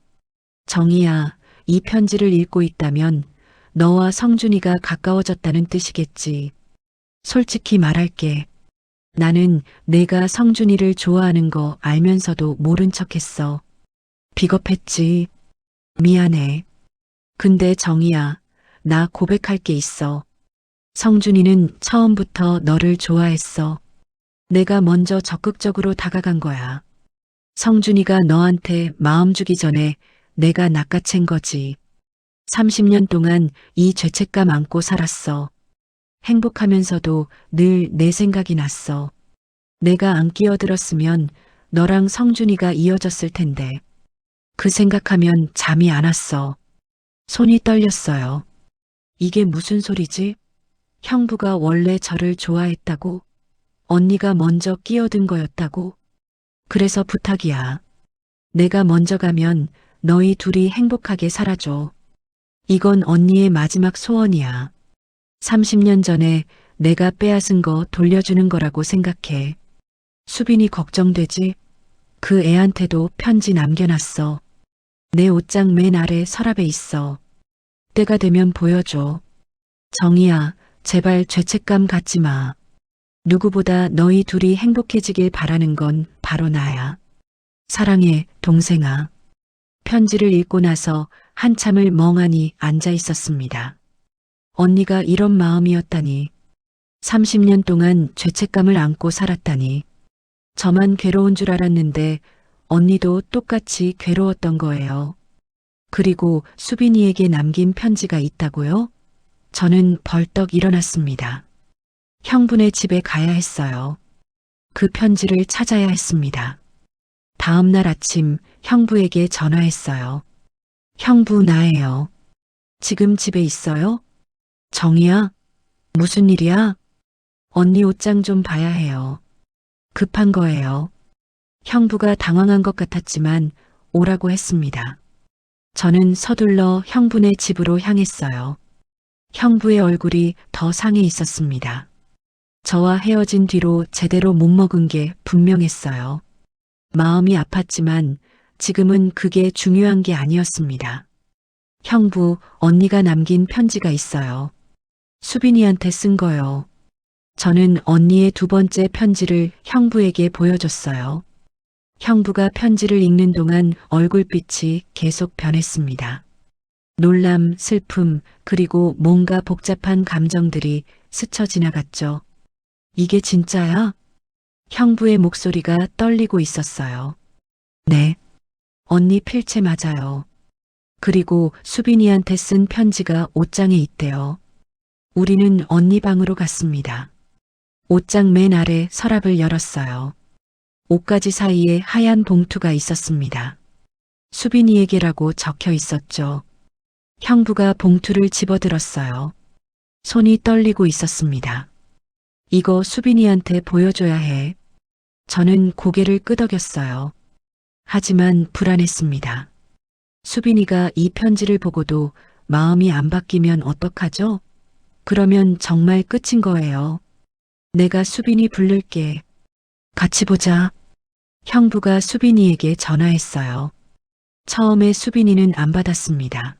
[SPEAKER 1] 정희야, 이 편지를 읽고 있다면 너와 성준이가 가까워졌다는 뜻이겠지. 솔직히 말할게. 나는 내가 성준이를 좋아하는 거 알면서도 모른 척했어. 비겁했지. 미안해. 근데 정희야, 나 고백할 게 있어. 성준이는 처음부터 너를 좋아했어. 내가 먼저 적극적으로 다가간 거야. 성준이가 너한테 마음 주기 전에 내가 낚아챈 거지. 30년 동안 이 죄책감 안고 살았어. 행복하면서도 늘 내 생각이 났어. 내가 안 끼어들었으면 너랑 성준이가 이어졌을 텐데. 그 생각하면 잠이 안 왔어. 손이 떨렸어요. 이게 무슨 소리지? 형부가 원래 저를 좋아했다고? 언니가 먼저 끼어든 거였다고? 그래서 부탁이야. 내가 먼저 가면 너희 둘이 행복하게 살아줘. 이건 언니의 마지막 소원이야. 30년 전에 내가 빼앗은 거 돌려주는 거라고 생각해. 수빈이 걱정되지? 그 애한테도 편지 남겨놨어. 내 옷장 맨 아래 서랍에 있어. 때가 되면 보여줘. 정희야, 제발 죄책감 갖지 마. 누구보다 너희 둘이 행복해지길 바라는 건 바로 나야. 사랑해, 동생아. 편지를 읽고 나서 한참을 멍하니 앉아 있었습니다. 언니가 이런 마음이었다니. 30년 동안 죄책감을 안고 살았다니. 저만 괴로운 줄 알았는데 언니도 똑같이 괴로웠던 거예요. 그리고 수빈이에게 남긴 편지가 있다고요? 저는 벌떡 일어났습니다. 형부네 집에 가야 했어요. 그 편지를 찾아야 했습니다. 다음 날 아침 형부에게 전화했어요. 형부 나예요. 지금 집에 있어요? 정희야? 무슨 일이야? 언니 옷장 좀 봐야 해요. 급한 거예요. 형부가 당황한 것 같았지만 오라고 했습니다. 저는 서둘러 형부네 집으로 향했어요. 형부의 얼굴이 더 상해 있었습니다. 저와 헤어진 뒤로 제대로 못 먹은 게 분명했어요. 마음이 아팠지만 지금은 그게 중요한 게 아니었습니다. 형부, 언니가 남긴 편지가 있어요. 수빈이한테 쓴 거요. 저는 언니의 두 번째 편지를 형부에게 보여줬어요. 형부가 편지를 읽는 동안 얼굴빛이 계속 변했습니다. 놀람, 슬픔, 그리고 뭔가 복잡한 감정들이 스쳐 지나갔죠. 이게 진짜야? 형부의 목소리가 떨리고 있었어요. 네. 언니 필체 맞아요. 그리고 수빈이한테 쓴 편지가 옷장에 있대요. 우리는 언니 방으로 갔습니다. 옷장 맨 아래 서랍을 열었어요. 옷가지 사이에 하얀 봉투가 있었습니다. 수빈이에게라고 적혀 있었죠. 형부가 봉투를 집어들었어요. 손이 떨리고 있었습니다. 이거 수빈이한테 보여줘야 해. 저는 고개를 끄덕였어요. 하지만 불안했습니다. 수빈이가 이 편지를 보고도 마음이 안 바뀌면 어떡하죠? 그러면 정말 끝인 거예요. 내가 수빈이 부를게. 같이 보자. 형부가 수빈이에게 전화했어요. 처음에 수빈이는 안 받았습니다.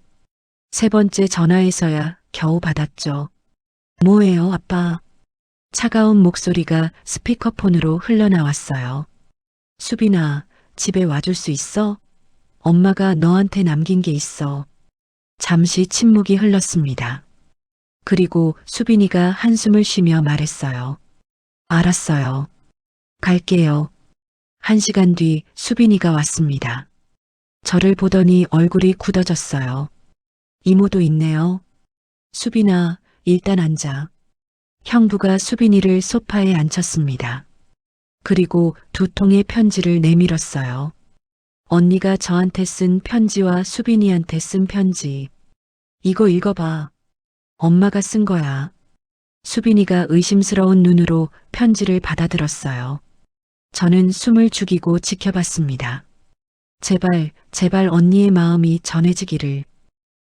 [SPEAKER 1] 세 번째 전화에서야 겨우 받았죠. 뭐예요, 아빠? 차가운 목소리가 스피커폰으로 흘러나왔어요. 수빈아, 집에 와줄 수 있어? 엄마가 너한테 남긴 게 있어. 잠시 침묵이 흘렀습니다. 그리고 수빈이가 한숨을 쉬며 말했어요. 알았어요. 갈게요. 1시간 뒤 수빈이가 왔습니다. 저를 보더니 얼굴이 굳어졌어요. 이모도 있네요. 수빈아, 일단 앉아. 형부가 수빈이를 소파에 앉혔습니다. 그리고 2통의 편지를 내밀었어요. 언니가 저한테 쓴 편지와 수빈이한테 쓴 편지. 이거 읽어봐. 엄마가 쓴 거야. 수빈이가 의심스러운 눈으로 편지를 받아들었어요. 저는 숨을 죽이고 지켜봤습니다. 제발, 제발 언니의 마음이 전해지기를.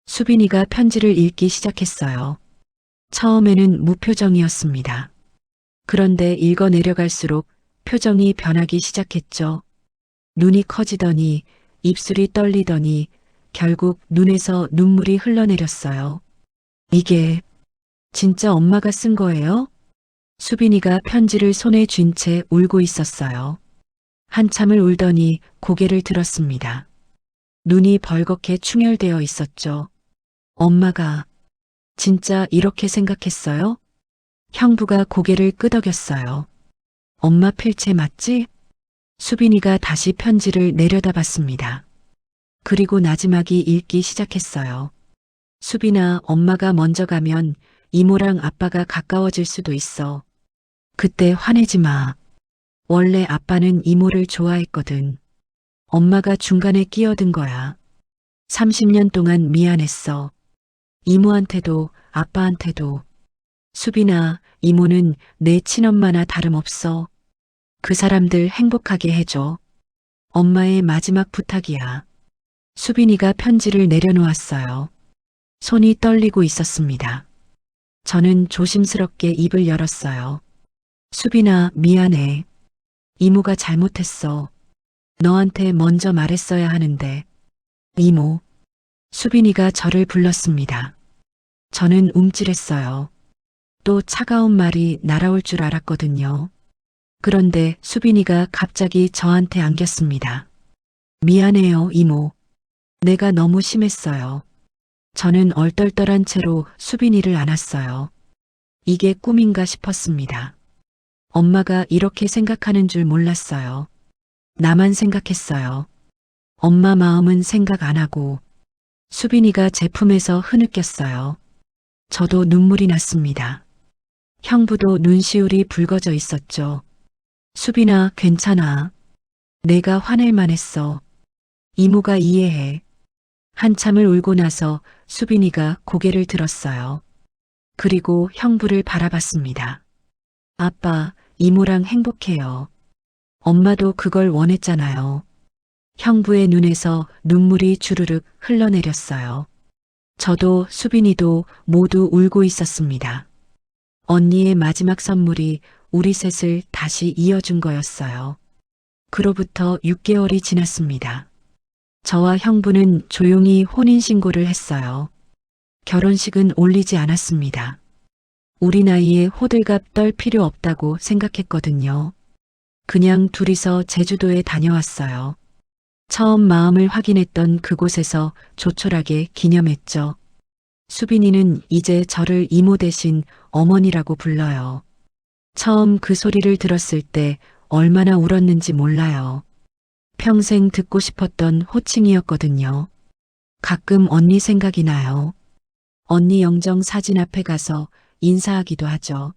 [SPEAKER 1] 수빈이가 편지를 읽기 시작했어요. 처음에는 무표정이었습니다. 그런데 읽어 내려갈수록 표정이 변하기 시작했죠. 눈이 커지더니 입술이 떨리더니 결국 눈에서 눈물이 흘러내렸어요. 이게 진짜 엄마가 쓴 거예요? 수빈이가 편지를 손에 쥔 채 울고 있었어요. 한참을 울더니 고개를 들었습니다. 눈이 벌겋게 충혈되어 있었죠. 엄마가 진짜 이렇게 생각했어요? 형부가 고개를 끄덕였어요. 엄마 필체 맞지? 수빈이가 다시 편지를 내려다봤습니다. 그리고 나지막이 읽기 시작했어요. 수빈아, 엄마가 먼저 가면 이모랑 아빠가 가까워질 수도 있어. 그때 화내지 마. 원래 아빠는 이모를 좋아했거든. 엄마가 중간에 끼어든 거야. 30년 동안 미안했어. 이모한테도 아빠한테도. 수빈아, 이모는 내 친엄마나 다름없어. 그 사람들 행복하게 해줘. 엄마의 마지막 부탁이야. 수빈이가 편지를 내려놓았어요. 손이 떨리고 있었습니다. 저는 조심스럽게 입을 열었어요. 수빈아, 미안해. 이모가 잘못했어. 너한테 먼저 말했어야 하는데. 이모. 수빈이가 저를 불렀습니다. 저는 움찔했어요. 또 차가운 말이 날아올 줄 알았거든요. 그런데 수빈이가 갑자기 저한테 안겼습니다. 미안해요, 이모. 내가 너무 심했어요. 저는 얼떨떨한 채로 수빈이를 안았어요. 이게 꿈인가 싶었습니다. 엄마가 이렇게 생각하는 줄 몰랐어요. 나만 생각했어요. 엄마 마음은 생각 안 하고. 수빈이가 제 품에서 흐느꼈어요. 저도 눈물이 났습니다. 형부도 눈시울이 붉어져 있었죠. 수빈아, 괜찮아. 내가 화낼 만했어. 이모가 이해해. 한참을 울고 나서 수빈이가 고개를 들었어요. 그리고 형부를 바라봤습니다. 아빠, 이모랑 행복해요. 엄마도 그걸 원했잖아요. 형부의 눈에서 눈물이 주르륵 흘러내렸어요. 저도 수빈이도 모두 울고 있었습니다. 언니의 마지막 선물이 우리 셋을 다시 이어준 거였어요. 그로부터 6개월이 지났습니다. 저와 형부는 조용히 혼인신고를 했어요. 결혼식은 올리지 않았습니다. 우리 나이에 호들갑 떨 필요 없다고 생각했거든요. 그냥 둘이서 제주도에 다녀왔어요. 처음 마음을 확인했던 그곳에서 조촐하게 기념했죠. 수빈이는 이제 저를 이모 대신 어머니라고 불러요. 처음 그 소리를 들었을 때 얼마나 울었는지 몰라요. 평생 듣고 싶었던 호칭이었거든요. 가끔 언니 생각이 나요. 언니 영정 사진 앞에 가서 인사하기도 하죠.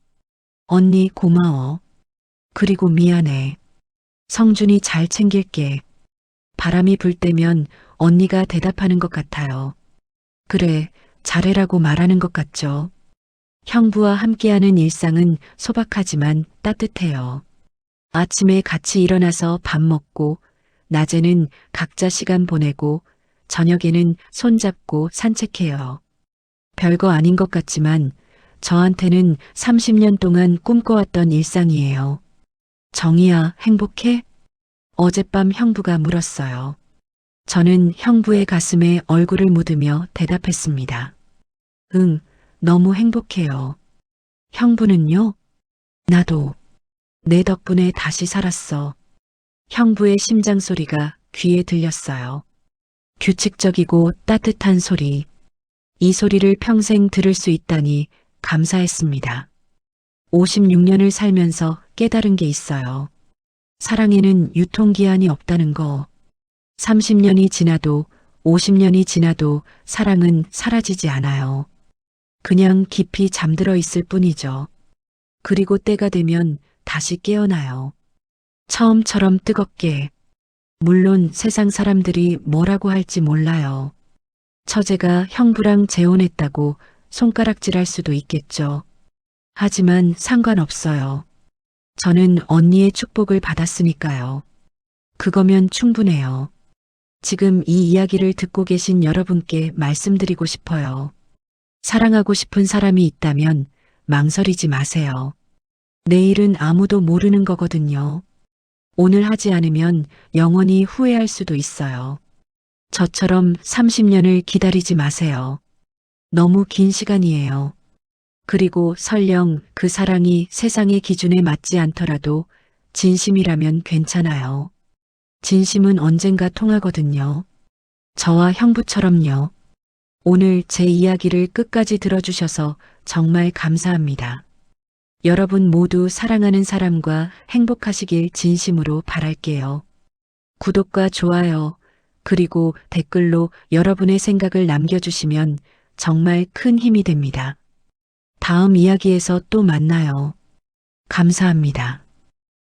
[SPEAKER 1] 언니 고마워. 그리고 미안해. 성준이 잘 챙길게. 바람이 불 때면 언니가 대답하는 것 같아요. 그래, 잘해라고 말하는 것 같죠. 형부와 함께하는 일상은 소박하지만 따뜻해요. 아침에 같이 일어나서 밥 먹고, 낮에는 각자 시간 보내고, 저녁에는 손잡고 산책해요. 별거 아닌 것 같지만 저한테는 30년 동안 꿈꿔왔던 일상이에요. 정희야, 행복해? 어젯밤 형부가 물었어요. 저는 형부의 가슴에 얼굴을 묻으며 대답했습니다. 응, 너무 행복해요. 형부는요? 나도. 내 덕분에 다시 살았어. 형부의 심장 소리가 귀에 들렸어요. 규칙적이고 따뜻한 소리. 이 소리를 평생 들을 수 있다니 감사했습니다. 56년을 살면서 깨달은 게 있어요. 사랑에는 유통기한이 없다는 거. 30년이 지나도 50년이 지나도 사랑은 사라지지 않아요. 그냥 깊이 잠들어 있을 뿐이죠. 그리고 때가 되면 다시 깨어나요. 처음처럼 뜨겁게. 물론 세상 사람들이 뭐라고 할지 몰라요. 처제가 형부랑 재혼했다고 손가락질할 수도 있겠죠. 하지만 상관없어요. 저는 언니의 축복을 받았으니까요. 그거면 충분해요. 지금 이 이야기를 듣고 계신 여러분께 말씀드리고 싶어요. 사랑하고 싶은 사람이 있다면 망설이지 마세요. 내일은 아무도 모르는 거거든요. 오늘 하지 않으면 영원히 후회할 수도 있어요. 저처럼 30년을 기다리지 마세요. 너무 긴 시간이에요. 그리고 설령 그 사랑이 세상의 기준에 맞지 않더라도 진심이라면 괜찮아요. 진심은 언젠가 통하거든요. 저와 형부처럼요. 오늘 제 이야기를 끝까지 들어주셔서 정말 감사합니다. 여러분 모두 사랑하는 사람과 행복하시길 진심으로 바랄게요. 구독과 좋아요, 그리고 댓글로 여러분의 생각을 남겨주시면 정말 큰 힘이 됩니다. 다음 이야기에서 또 만나요. 감사합니다.